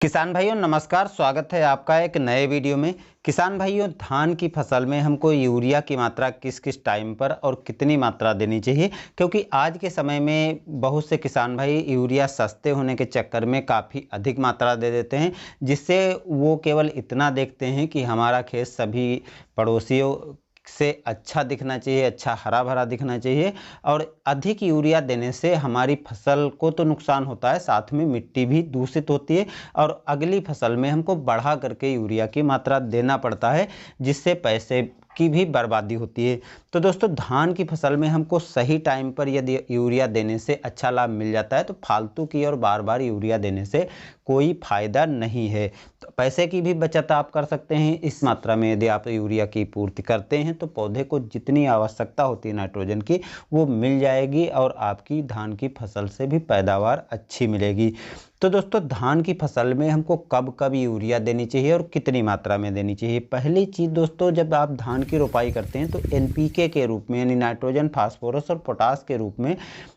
किसान भाइयों नमस्कार, स्वागत है आपका एक नए वीडियो में। किसान भाइयों, धान की फसल में हमको यूरिया की मात्रा किस किस टाइम पर और कितनी मात्रा देनी चाहिए, क्योंकि आज के समय में बहुत से किसान भाई यूरिया सस्ते होने के चक्कर में काफ़ी अधिक मात्रा दे देते हैं, जिससे वो केवल इतना देखते हैं कि हमारा खेत सभी पड़ोसियों से अच्छा दिखना चाहिए, अच्छा हरा भरा दिखना चाहिए। और अधिक यूरिया देने से हमारी फसल को तो नुकसान होता है, साथ में मिट्टी भी दूषित होती है और अगली फसल में हमको बढ़ा करके यूरिया की मात्रा देना पड़ता है, जिससे पैसे की भी बर्बादी होती है। तो दोस्तों, धान की फसल में हमको सही टाइम पर यदि यूरिया देने से अच्छा लाभ मिल जाता है, तो फालतू की और बार बार यूरिया देने से कोई फायदा नहीं है। तो पैसे की भी बचत आप कर सकते हैं। इस मात्रा में यदि आप यूरिया की पूर्ति करते हैं तो पौधे को जितनी आवश्यकता होती है नाइट्रोजन की, वो मिल जाएगी और आपकी धान की फसल से भी पैदावार अच्छी मिलेगी। तो दोस्तों, धान की फसल में हमको कब कब यूरिया देनी चाहिए और कितनी मात्रा में देनी चाहिए। पहली चीज़ दोस्तों, जब आप धान की रोपाई करते हैं तो एनपीके के रूप में, यानी नाइट्रोजन, फास्फोरस और पोटास के रूप में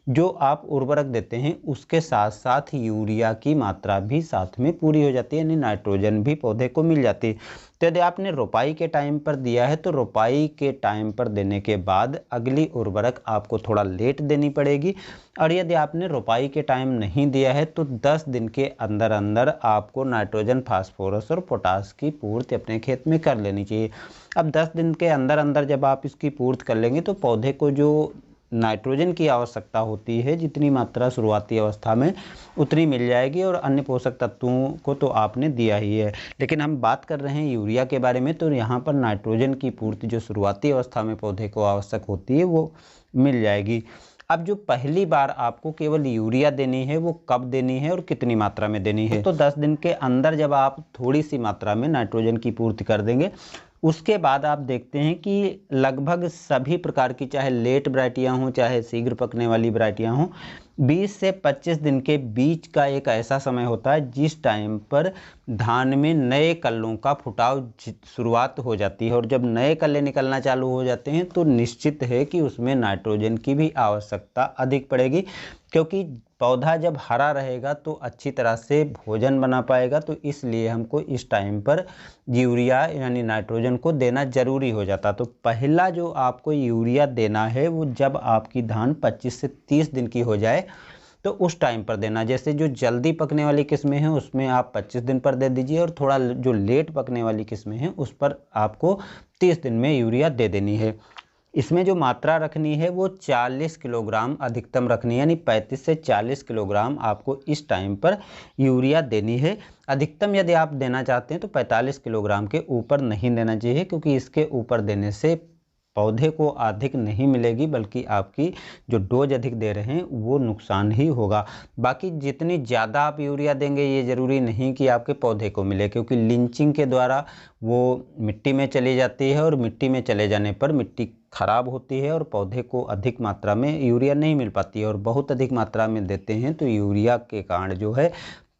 जो आप उर्वरक देते हैं, उसके साथ साथ यूरिया की मात्रा भी साथ में पूरी हो जाती है, यानी नाइट्रोजन भी पौधे को मिल जाती है। तो यदि आपने रोपाई के टाइम पर दिया है तो रोपाई के टाइम पर देने के बाद अगली उर्वरक आपको थोड़ा लेट देनी पड़ेगी। और यदि आपने रोपाई के टाइम नहीं दिया है तो 10 दिन के अंदर अंदर आपको नाइट्रोजन, फास्फोरस और पोटास की पूर्ति अपने खेत में कर लेनी चाहिए। अब 10 दिन के अंदर अंदर जब आप इसकी पूर्ति कर लेंगे तो पौधे को जो नाइट्रोजन की आवश्यकता होती है, जितनी मात्रा शुरुआती अवस्था में, उतनी मिल जाएगी और अन्य पोषक तत्वों को तो आपने दिया ही है। लेकिन हम बात कर रहे हैं यूरिया के बारे में, तो यहाँ पर नाइट्रोजन की पूर्ति जो शुरुआती अवस्था में पौधे को आवश्यक होती है वो मिल जाएगी। अब जो पहली बार आपको केवल यूरिया देनी है, वो कब देनी है और कितनी मात्रा में देनी है, तो 10 दिन के अंदर जब आप थोड़ी सी मात्रा में नाइट्रोजन की पूर्ति कर देंगे, उसके बाद आप देखते हैं कि लगभग सभी प्रकार की, चाहे लेट वैरायटियाँ हों चाहे शीघ्र पकने वाली वैरायटियाँ हों, 20 से 25 दिन के बीच का एक ऐसा समय होता है जिस टाइम पर धान में नए कल्लों का फुटाव शुरुआत हो जाती है। और जब नए कल्ले निकलना चालू हो जाते हैं तो निश्चित है कि उसमें नाइट्रोजन की भी आवश्यकता अधिक पड़ेगी, क्योंकि पौधा जब हरा रहेगा तो अच्छी तरह से भोजन बना पाएगा। तो इसलिए हमको इस टाइम पर यूरिया यानी नाइट्रोजन को देना ज़रूरी हो जाता। तो पहला जो आपको यूरिया देना है वो जब आपकी धान 25 से 30 दिन की हो जाए तो उस टाइम पर देना। जैसे जो जल्दी पकने वाली किस्में हैं उसमें आप 25 दिन पर दे दीजिए, और थोड़ा जो लेट पकने वाली किस्में हैं उस पर आपको 30 दिन में यूरिया दे देनी है। इसमें जो मात्रा रखनी है वो 40 किलोग्राम अधिकतम रखनी है, यानी 35 से 40 किलोग्राम आपको इस टाइम पर यूरिया देनी है। अधिकतम यदि आप देना चाहते हैं तो 45 किलोग्राम के ऊपर नहीं देना चाहिए, क्योंकि इसके ऊपर देने से पौधे को अधिक नहीं मिलेगी, बल्कि आपकी जो डोज अधिक दे रहे हैं वो नुकसान ही होगा। बाकी जितनी ज़्यादा आप यूरिया देंगे ये ज़रूरी नहीं कि आपके पौधे को मिले, क्योंकि लिंचिंग के द्वारा वो मिट्टी में चली जाती है और मिट्टी में चले जाने पर मिट्टी खराब होती है और पौधे को अधिक मात्रा में यूरिया नहीं मिल पाती है। और बहुत अधिक मात्रा में देते हैं तो यूरिया के कारण जो है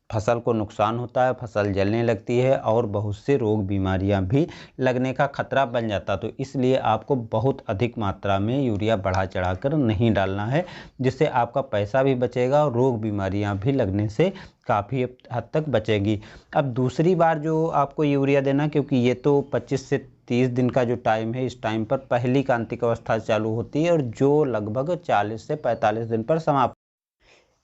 फसल को नुकसान होता है, फसल जलने लगती है और बहुत से रोग बीमारियां भी लगने का खतरा बन जाता। तो इसलिए आपको बहुत अधिक मात्रा में यूरिया बढ़ा चढ़ाकर नहीं डालना है, जिससे आपका पैसा भी बचेगा और रोग बीमारियां भी लगने से काफ़ी हद तक बचेगी। अब दूसरी बार जो आपको यूरिया देना, क्योंकि ये तो 25 से 30 दिन का जो टाइम है, इस टाइम पर पहली कांतिक अवस्था चालू होती है और जो लगभग 40 से 45 दिन पर समाप्त।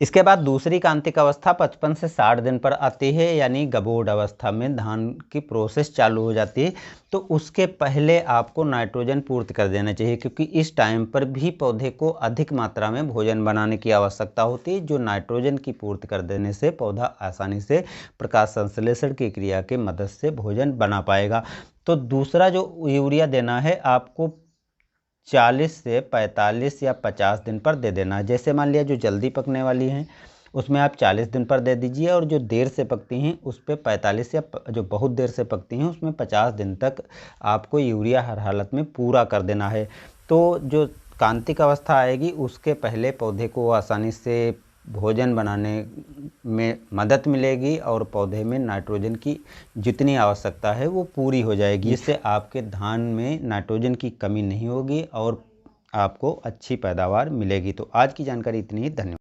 इसके बाद दूसरी कांतिक अवस्था 55 से 60 दिन पर आती है, यानी गबोड अवस्था में धान की प्रोसेस चालू हो जाती है। तो उसके पहले आपको नाइट्रोजन पूर्ति कर देना चाहिए, क्योंकि इस टाइम पर भी पौधे को अधिक मात्रा में भोजन बनाने की आवश्यकता होती है। जो नाइट्रोजन की पूर्ति कर देने से पौधा आसानी से प्रकाश संश्लेषण की क्रिया के मदद से भोजन बना पाएगा। तो दूसरा जो यूरिया देना है आपको 40 से 45 या 50 दिन पर दे देना है। जैसे मान लिया जो जल्दी पकने वाली हैं उसमें आप 40 दिन पर दे दीजिए, और जो देर से पकती हैं उस पर 45, या जो बहुत देर से पकती हैं उसमें 50 दिन तक आपको यूरिया हर हालत में पूरा कर देना है। तो जो कांतिक अवस्था आएगी उसके पहले पौधे को आसानी से भोजन बनाने में मदद मिलेगी और पौधे में नाइट्रोजन की जितनी आवश्यकता है वो पूरी हो जाएगी। इससे आपके धान में नाइट्रोजन की कमी नहीं होगी और आपको अच्छी पैदावार मिलेगी। तो आज की जानकारी इतनी ही। धन्यवाद।